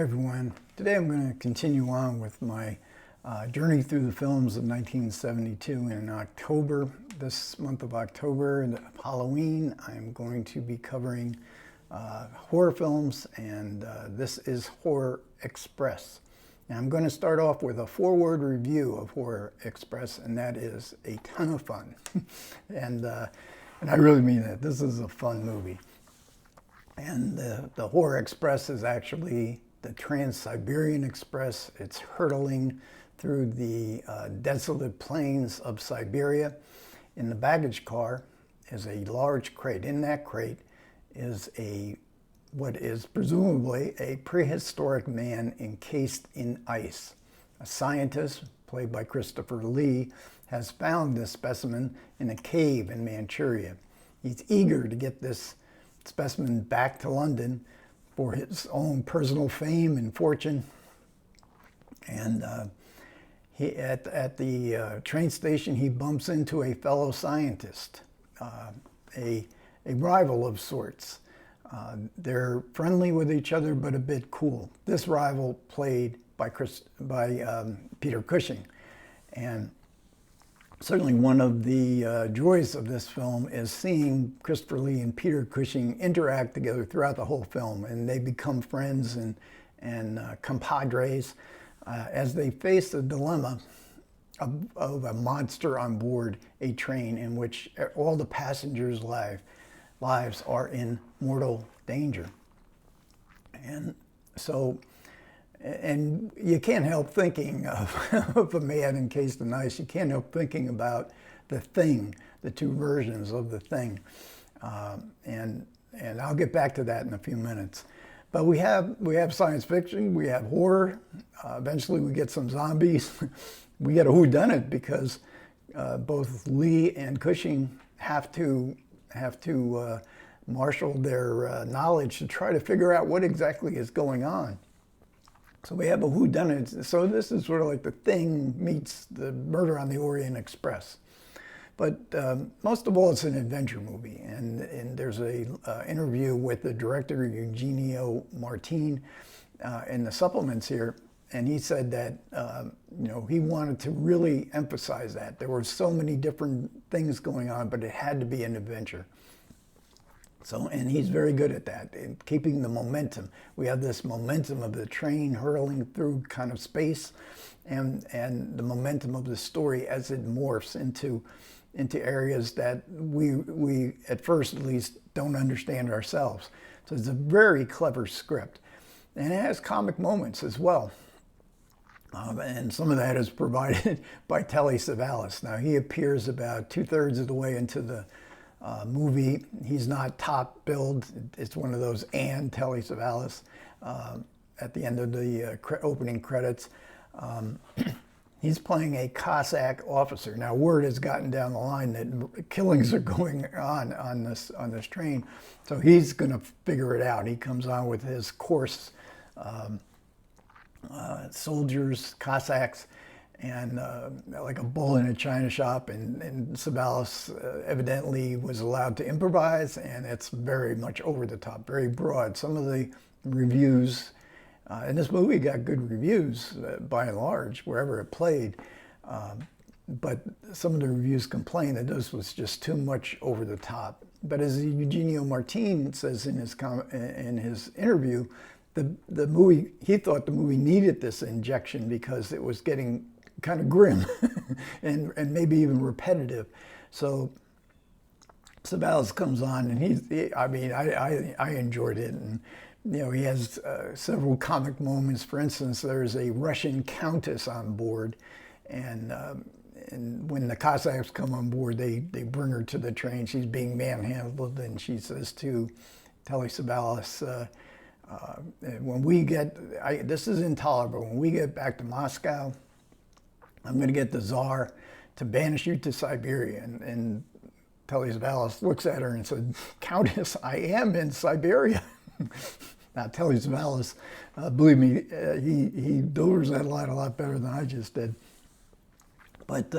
Everyone. Today I'm going to continue on with my journey through the films of 1972. In October, this month of October, and Halloween, I'm going to be covering horror films, and this is Horror Express. Now I'm going to start off with a four-word review of Horror Express, and that is a ton of fun. and I really mean that. This is a fun movie. And the Horror Express is actually the Trans-Siberian Express. It's hurtling through the desolate plains of Siberia. In the baggage car is a large crate. In that crate is what is presumably a prehistoric man encased in ice. A scientist, played by Christopher Lee, has found this specimen in a cave in Manchuria. He's eager to get this specimen back to London for his own personal fame and fortune. And he at the train station, he bumps into a fellow scientist, a rival of sorts. They're friendly with each other, but a bit cool. This rival played by Peter Cushing. And certainly one of the joys of this film is seeing Christopher Lee and Peter Cushing interact together throughout the whole film, and they become friends and compadres as they face the dilemma of a monster on board a train in which all the passengers' lives are in mortal danger. And so, and you can't help thinking of a man encased in ice. You can't help thinking about The Thing, the two versions of The Thing. And I'll get back to that in a few minutes. But we have science fiction, we have horror. Eventually we get some zombies. We get a whodunit because both Lee and Cushing have to marshal their knowledge to try to figure out what exactly is going on. So we have a whodunit. So this is sort of like The Thing meets the Murder on the Orient Express. But most of all, it's an adventure movie. And there's a interview with the director, Eugenio Martin, in the supplements here. And he said that he wanted to really emphasize that. There were so many different things going on, but it had to be an adventure. So, and he's very good at that, in keeping the momentum. We have this momentum of the train hurtling through kind of space, and the momentum of the story as it morphs into areas that we at first at least don't understand ourselves. So it's a very clever script, and it has comic moments as well. And some of that is provided by Telly Savalas. Now he appears about 2/3 of the way into the movie. He's not top billed. It's one of those Telly Savalas at the end of the opening credits. He's playing a Cossack officer. Now word has gotten down the line that killings are going on this train, so he's going to figure it out. He comes on with his course soldiers, Cossacks, and like a bull in a china shop, and Savalas evidently was allowed to improvise, and it's very much over the top, very broad. Some of the reviews, and this movie got good reviews by and large, wherever it played, but some of the reviews complained that this was just too much over the top. But as Eugenio Martin says in his interview, the movie, he thought the movie needed this injection because it was getting kind of grim and maybe even repetitive. So Savalas comes on, and I enjoyed it, and he has several comic moments. For instance, there's a Russian countess on board, and when the Cossacks come on board, they bring her to the train. She's being manhandled, and she says to Telly Savalas, when we get, this is intolerable, when we get back to Moscow, I'm going to get the Tsar to banish you to Siberia. And Telly Savalas looks at her and said, Countess, I am in Siberia. Now, Telly Savalas, believe me, he delivers that line a lot better than I just did. But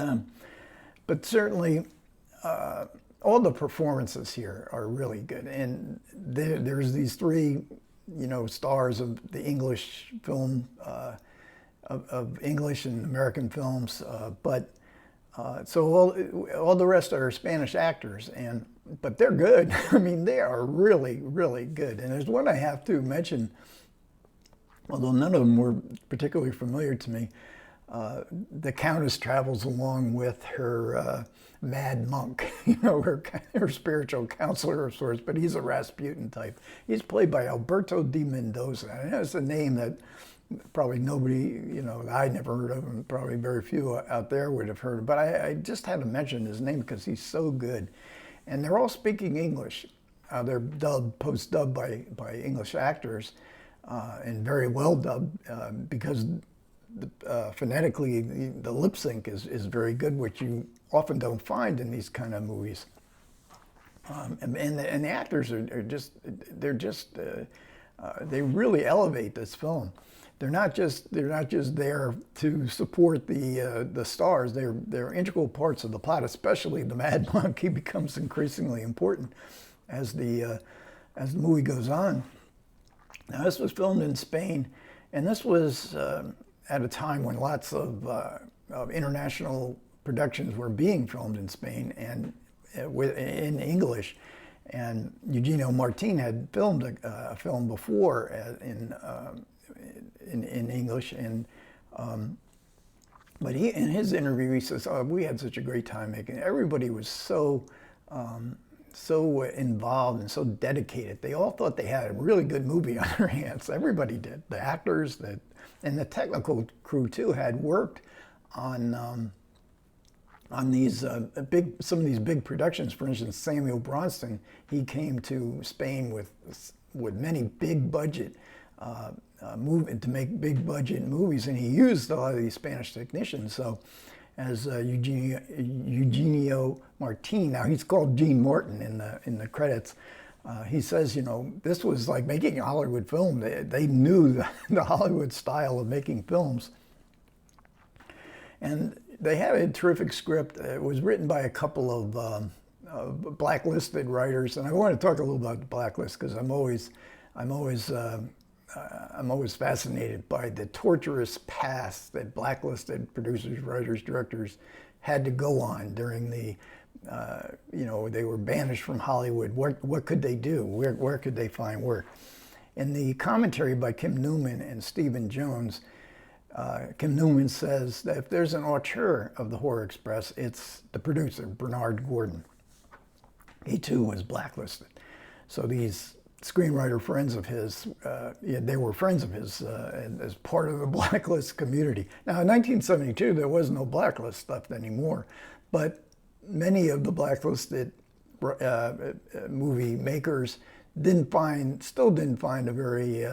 certainly, all the performances here are really good. And there's these three stars of the English film, of English and American films, so all the rest are Spanish actors, but they're good. I mean, they are really, really good. And there's one I have to mention, although none of them were particularly familiar to me. The Countess travels along with her mad monk, her spiritual counselor of sorts, but he's a Rasputin type. He's played by Alberto de Mendoza. And that's a name that probably nobody, I never heard of him, probably very few out there would have heard of. But I just had to mention his name because he's so good. And they're all speaking English. They're dubbed, post-dubbed by English actors, and very well dubbed, because phonetically the lip sync is very good, which you often don't find in these kind of movies. And the actors they really elevate this film. They're not just there to support the stars. They're integral parts of the plot, especially the Mad Monk. He becomes increasingly important as the movie goes on. Now, this was filmed in Spain, and this was at a time when lots of international productions were being filmed in Spain and in English. And Eugenio Martin had filmed a film before in English, and but in his interview he says, "Oh, we had such a great time making it. Everybody was so involved and so dedicated. They all thought they had a really good movie on their hands. Everybody did. The actors, and the technical crew too, had worked on these some of these big productions. For instance, Samuel Bronston, he came to Spain with many big budget to make big budget movies, and he used a lot of these Spanish technicians. So, as Eugenio Martin, now he's called Gene Martin in the credits. He says, this was like making a Hollywood film. They knew the Hollywood style of making films, and they had a terrific script. It was written by a couple of blacklisted writers, and I want to talk a little about the blacklist because I'm always fascinated by the torturous paths that blacklisted producers, writers, directors had to go on during the, they were banished from Hollywood. What could they do? Where could they find work? In the commentary by Kim Newman and Stephen Jones, Kim Newman says that if there's an auteur of the Horror Express, it's the producer, Bernard Gordon. He too was blacklisted. So these screenwriter friends of his, they were friends of his as part of the blacklist community. Now, in 1972, there was no blacklist left anymore, but many of the blacklisted movie makers still didn't find a very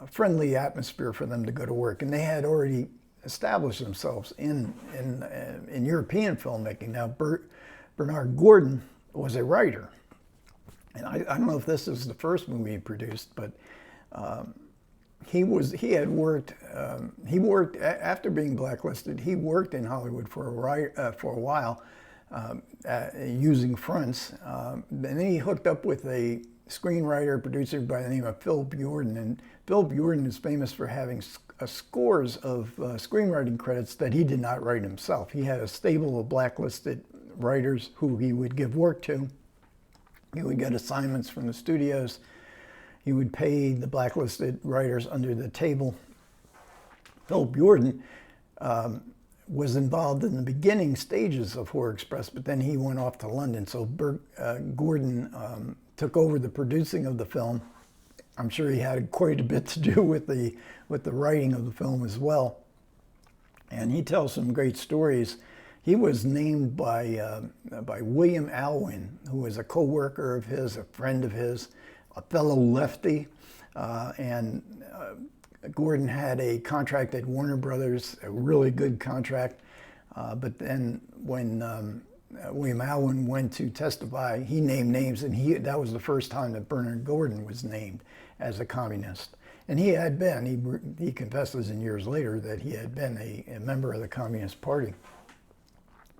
friendly atmosphere for them to go to work, and they had already established themselves in European filmmaking. Now, Bernard Gordon was a writer. And I don't know if this is the first movie he produced, but he had worked after being blacklisted. He worked in Hollywood for a while using fronts. And then he hooked up with a screenwriter producer by the name of Phil Bjorden, and Phil Bjorden is famous for having scores of screenwriting credits that he did not write himself. He had a stable of blacklisted writers who he would give work to. He would get assignments from the studios. He would pay the blacklisted writers under the table. Phil Bjorden was involved in the beginning stages of Horror Express, but then he went off to London. So Gordon took over the producing of the film. I'm sure he had quite a bit to do with the writing of the film as well. And he tells some great stories. He was named by William Alwyn, who was a co-worker of his, a friend of his, a fellow lefty, and Gordon had a contract at Warner Brothers, a really good contract, but then when William Alwyn went to testify, he named names, and that was the first time that Bernard Gordon was named as a communist. And he had been, he confesses in years later that he had been a member of the Communist Party.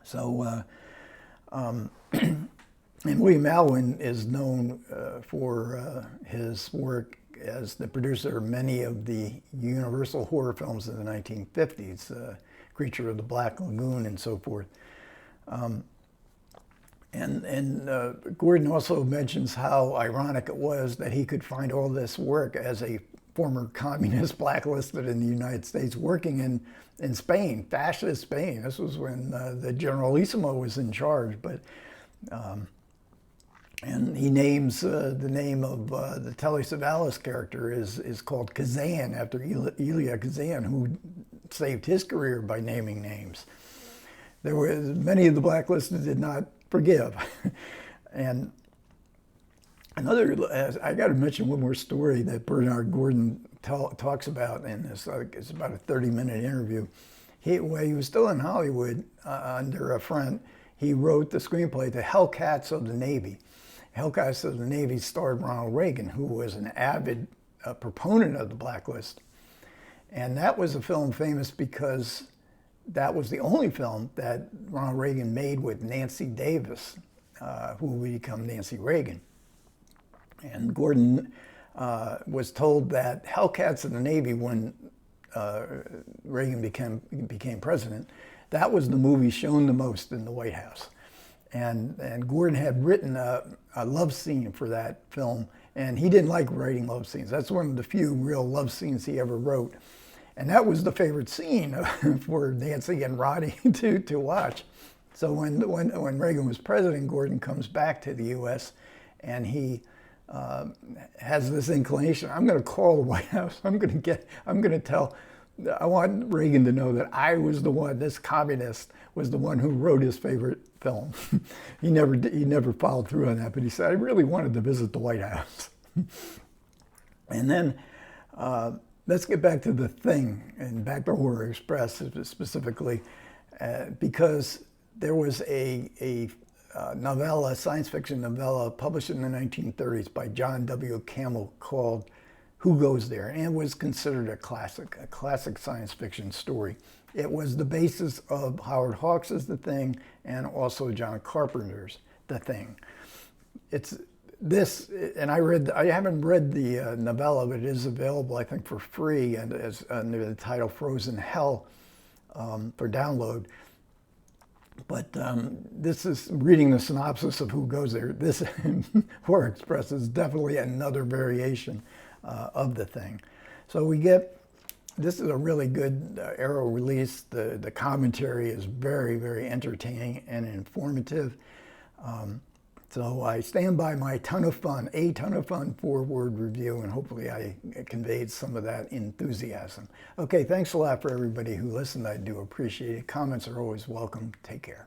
So, and William Alwyn is known for his work as the producer of many of the Universal horror films in the 1950s, Creature of the Black Lagoon and so forth. Gordon also mentions how ironic it was that he could find all this work as a former communist blacklisted in the United States, working in Spain, fascist Spain. This was when the Generalissimo was in charge. But and he names the name of the Telly Savalas character is called Kazan, after Elia Kazan, who saved his career by naming names. There were many of the blacklisted did not forgive. And another, I got to mention one more story that Bernard Gordon talks about in this. It's about a 30-minute interview. When he was still in Hollywood under a friend, he wrote the screenplay to Hellcats of the Navy. Hellcats of the Navy starred Ronald Reagan, who was an avid proponent of the blacklist. And that was a film famous because that was the only film that Ronald Reagan made with Nancy Davis, who would become Nancy Reagan. And Gordon was told that Hellcats of the Navy, when Reagan became president, that was the movie shown the most in the White House. And Gordon had written a love scene for that film, and he didn't like writing love scenes. That's one of the few real love scenes he ever wrote. And that was the favorite scene for Nancy and Roddy to watch. So when Reagan was president, Gordon comes back to the U.S. and he has this inclination. I'm going to call the White House. I want Reagan to know that I was the one. This communist was the one who wrote his favorite film. He never followed through on that, but he said, I really wanted to visit the White House. And then. Let's get back to The Thing and back to Horror Express specifically, because there was a novella, science fiction novella, published in the 1930s by John W. Campbell called Who Goes There? And it was considered a classic science fiction story. It was the basis of Howard Hawks' The Thing and also John Carpenter's The Thing. It's this, and I haven't read the novella, but it is available, I think, for free and as under the title Frozen Hell for download. But this is reading the synopsis of Who Goes There. This Horror Express is definitely another variation of The Thing. So this is a really good Arrow release. The commentary is very, very entertaining and informative. So I stand by my ton of fun 4-word review, and hopefully I conveyed some of that enthusiasm. Okay, thanks a lot for everybody who listened. I do appreciate it. Comments are always welcome. Take care.